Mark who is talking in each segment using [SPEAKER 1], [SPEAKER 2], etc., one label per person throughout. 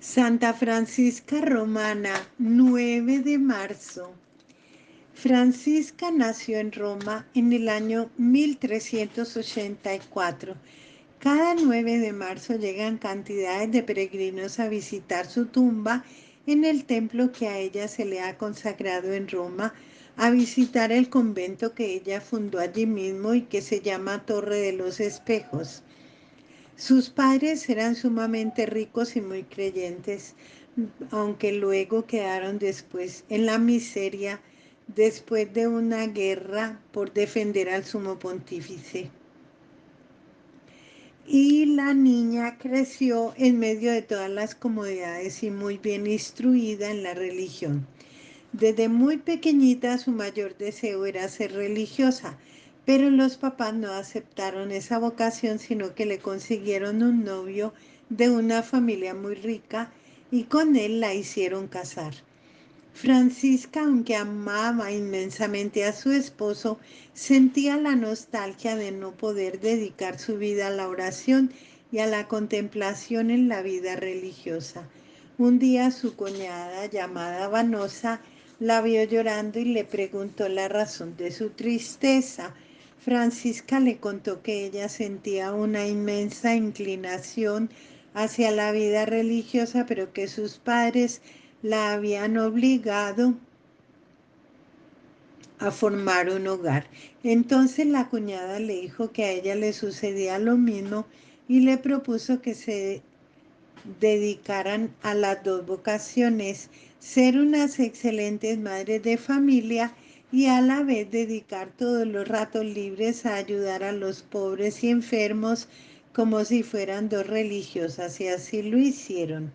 [SPEAKER 1] Santa Francisca Romana, 9 de marzo. Francisca nació en Roma en el año 1384. Cada 9 de marzo llegan cantidades de peregrinos a visitar su tumba en el templo que a ella se le ha consagrado en Roma, a visitar el convento que ella fundó allí mismo y que se llama Torre de los Espejos. Sus padres eran sumamente ricos y muy creyentes, aunque luego quedaron después en la miseria después de una guerra por defender al sumo pontífice. Y la niña creció en medio de todas las comodidades y muy bien instruida en la religión. Desde muy pequeñita su mayor deseo era ser religiosa, pero los papás no aceptaron esa vocación, sino que le consiguieron un novio de una familia muy rica y con él la hicieron casar. Francisca, aunque amaba inmensamente a su esposo, sentía la nostalgia de no poder dedicar su vida a la oración y a la contemplación en la vida religiosa. Un día su cuñada, llamada Vanosa, la vio llorando y le preguntó la razón de su tristeza. Francisca le contó que ella sentía una inmensa inclinación hacia la vida religiosa, pero que sus padres la habían obligado a formar un hogar. Entonces la cuñada le dijo que a ella le sucedía lo mismo y le propuso que se dedicaran a las dos vocaciones, ser unas excelentes madres de familia y a la vez dedicar todos los ratos libres a ayudar a los pobres y enfermos como si fueran dos religiosas, y así lo hicieron.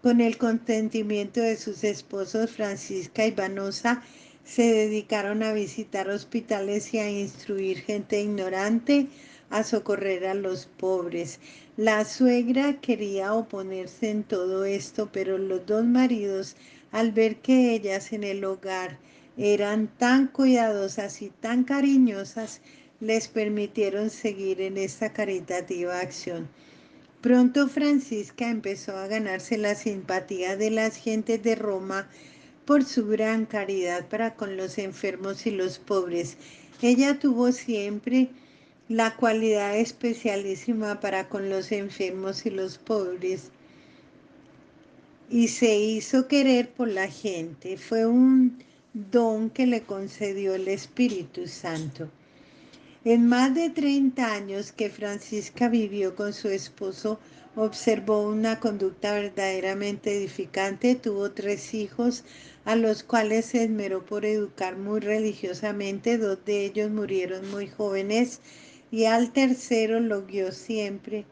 [SPEAKER 1] Con el consentimiento de sus esposos Francisca y Vanosa, se dedicaron a visitar hospitales y a instruir gente ignorante, a socorrer a los pobres. La suegra quería oponerse en todo esto, pero los dos maridos, al ver que ellas en el hogar eran tan cuidadosas y tan cariñosas, les permitieron seguir en esta caritativa acción. Pronto Francisca empezó a ganarse la simpatía de las gentes de Roma por su gran caridad para con los enfermos y los pobres. Ella tuvo siempre la cualidad especialísima para con los enfermos y los pobres y se hizo querer por la gente. Fue un don que le concedió el Espíritu Santo. En más de 30 años que Francisca vivió con su esposo, observó una conducta verdaderamente edificante. Tuvo 3 hijos, a los cuales se esmeró por educar muy religiosamente. 2 de ellos murieron muy jóvenes y al tercero lo guió siempre,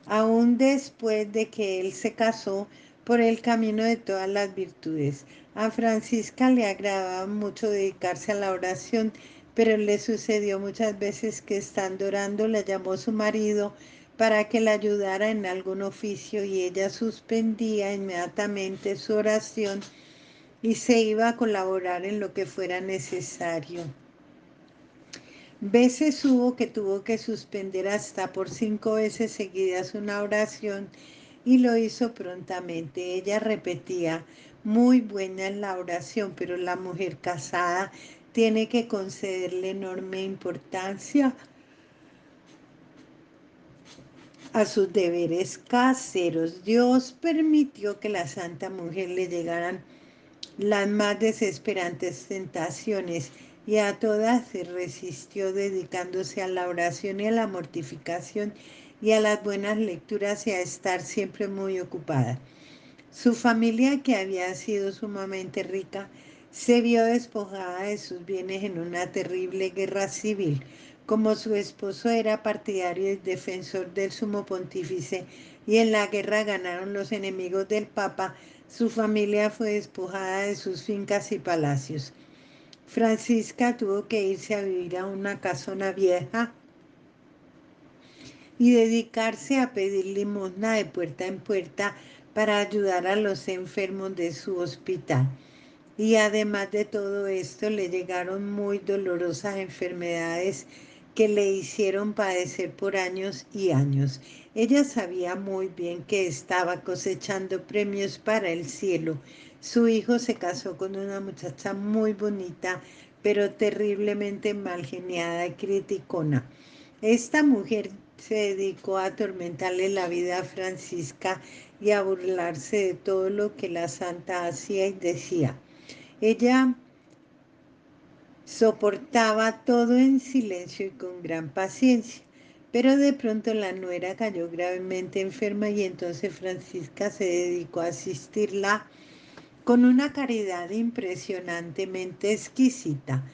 [SPEAKER 1] aún después de que él se casó, por el camino de todas las virtudes. A Francisca le agradaba mucho dedicarse a la oración, pero le sucedió muchas veces que estando orando la llamó su marido para que la ayudara en algún oficio y ella suspendía inmediatamente su oración y se iba a colaborar en lo que fuera necesario. Veces hubo que tuvo que suspender hasta por 5 veces seguidas una oración y lo hizo prontamente. Ella repetía: muy buena es la oración, pero la mujer casada tiene que concederle enorme importancia a sus deberes caseros. Dios permitió que la santa mujer le llegaran las más desesperantes tentaciones y a todas se resistió, dedicándose a la oración y a la mortificación y a las buenas lecturas y a estar siempre muy ocupada. Su familia, que había sido sumamente rica, se vio despojada de sus bienes en una terrible guerra civil. Como su esposo era partidario y defensor del sumo pontífice y en la guerra ganaron los enemigos del Papa, su familia fue despojada de sus fincas y palacios. Francisca tuvo que irse a vivir a una casona vieja y dedicarse a pedir limosna de puerta en puerta para ayudar a los enfermos de su hospital. Y además de todo esto, le llegaron muy dolorosas enfermedades que le hicieron padecer por años y años. Ella sabía muy bien que estaba cosechando premios para el cielo. Su hijo se casó con una muchacha muy bonita, pero terriblemente mal geniada y criticona. Esta mujer se dedicó a atormentarle la vida a Francisca y a burlarse de todo lo que la santa hacía y decía. Ella soportaba todo en silencio y con gran paciencia, pero de pronto la nuera cayó gravemente enferma y entonces Francisca se dedicó a asistirla con una caridad impresionantemente exquisita.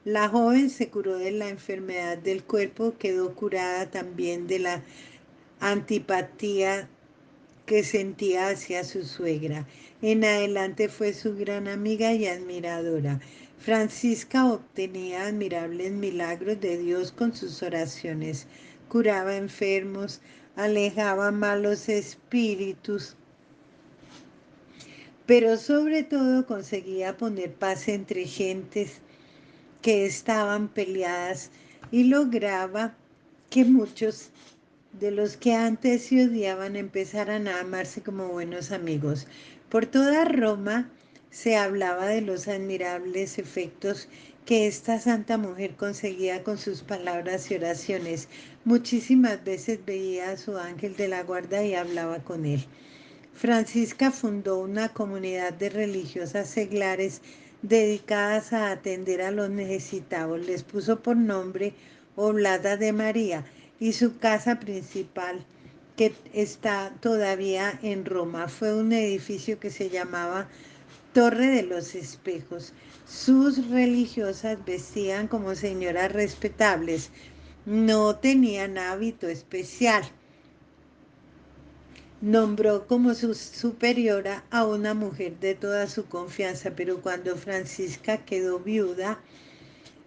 [SPEAKER 1] La joven se curó de la enfermedad del cuerpo, quedó curada también de la antipatía que sentía hacia su suegra. En adelante fue su gran amiga y admiradora. Francisca obtenía admirables milagros de Dios con sus oraciones. Curaba enfermos, alejaba malos espíritus, pero sobre todo conseguía poner paz entre gentes que estaban peleadas y lograba que muchos de los que antes se odiaban empezaran a amarse como buenos amigos. Por toda Roma se hablaba de los admirables efectos que esta santa mujer conseguía con sus palabras y oraciones. Muchísimas veces veía a su ángel de la guarda y hablaba con él. Francisca fundó una comunidad de religiosas seglares dedicadas a atender a los necesitados. Les puso por nombre Oblada de María y su casa principal, que está todavía en Roma, fue un edificio que se llamaba Torre de los Espejos. Sus religiosas vestían como señoras respetables, no tenían hábito especial. Nombró como su superiora a una mujer de toda su confianza, pero cuando Francisca quedó viuda,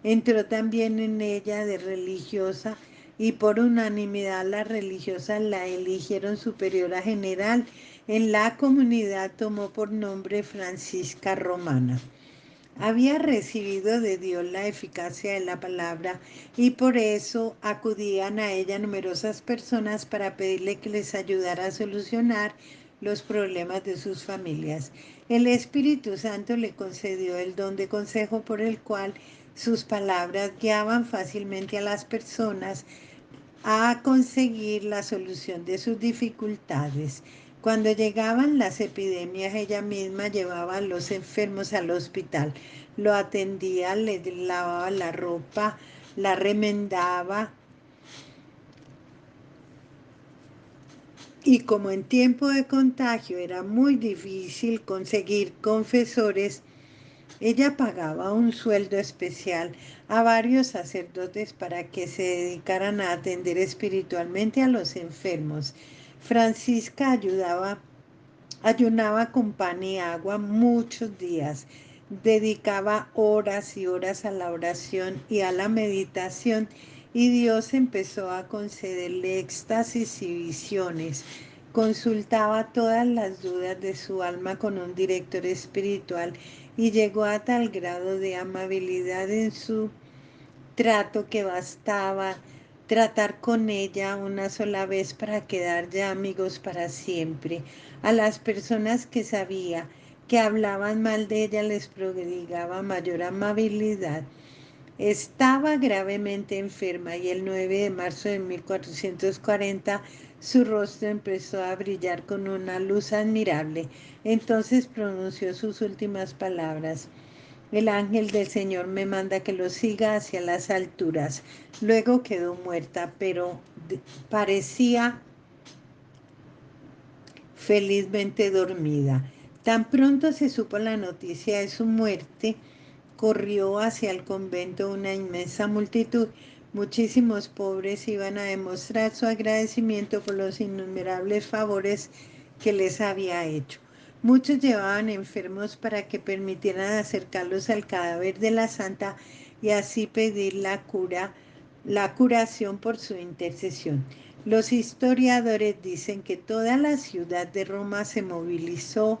[SPEAKER 1] entró también en ella de religiosa y por unanimidad las religiosas la eligieron superiora general. En la comunidad tomó por nombre Francisca Romana. Había recibido de Dios la eficacia de la palabra y por eso acudían a ella numerosas personas para pedirle que les ayudara a solucionar los problemas de sus familias. El Espíritu Santo le concedió el don de consejo por el cual sus palabras guiaban fácilmente a las personas a conseguir la solución de sus dificultades. Cuando llegaban las epidemias, ella misma llevaba a los enfermos al hospital, lo atendía, le lavaba la ropa, la remendaba y como en tiempo de contagio era muy difícil conseguir confesores, ella pagaba un sueldo especial a varios sacerdotes para que se dedicaran a atender espiritualmente a los enfermos. Francisca ayunaba con pan y agua muchos días, dedicaba horas y horas a la oración y a la meditación y Dios empezó a concederle éxtasis y visiones. Consultaba todas las dudas de su alma con un director espiritual y llegó a tal grado de amabilidad en su trato que bastaba tratar con ella una sola vez para quedar ya amigos para siempre. A las personas que sabía que hablaban mal de ella les prodigaba mayor amabilidad. Estaba gravemente enferma y el 9 de marzo de 1440 su rostro empezó a brillar con una luz admirable. Entonces pronunció sus últimas palabras. El ángel del Señor me manda que lo siga hacia las alturas. Luego quedó muerta, pero parecía felizmente dormida. Tan pronto se supo la noticia de su muerte, corrió hacia el convento una inmensa multitud. Muchísimos pobres iban a demostrar su agradecimiento por los innumerables favores que les había hecho. Muchos llevaban enfermos para que permitieran acercarlos al cadáver de la santa y así pedir la curación por su intercesión. Los historiadores dicen que toda la ciudad de Roma se movilizó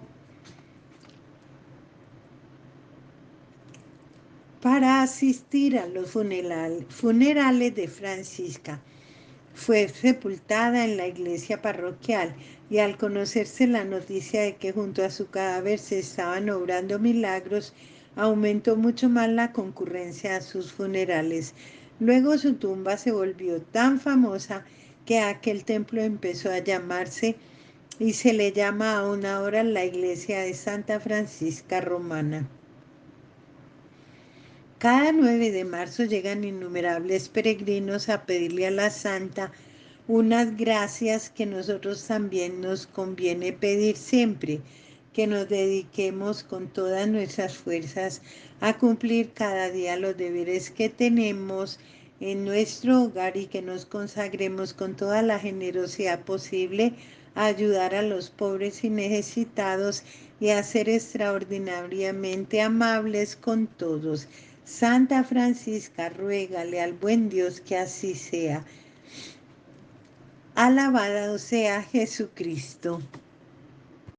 [SPEAKER 1] para asistir a los funerales de Francisca. Fue sepultada en la iglesia parroquial y al conocerse la noticia de que junto a su cadáver se estaban obrando milagros, aumentó mucho más la concurrencia a sus funerales. Luego su tumba se volvió tan famosa que aquel templo empezó a llamarse y se le llama aún ahora la iglesia de Santa Francisca Romana. Cada 9 de marzo llegan innumerables peregrinos a pedirle a la Santa unas gracias que nosotros también nos conviene pedir siempre, que nos dediquemos con todas nuestras fuerzas a cumplir cada día los deberes que tenemos en nuestro hogar y que nos consagremos con toda la generosidad posible a ayudar a los pobres y necesitados y a ser extraordinariamente amables con todos. Santa Francisca, ruégale al buen Dios que así sea. Alabado sea Jesucristo.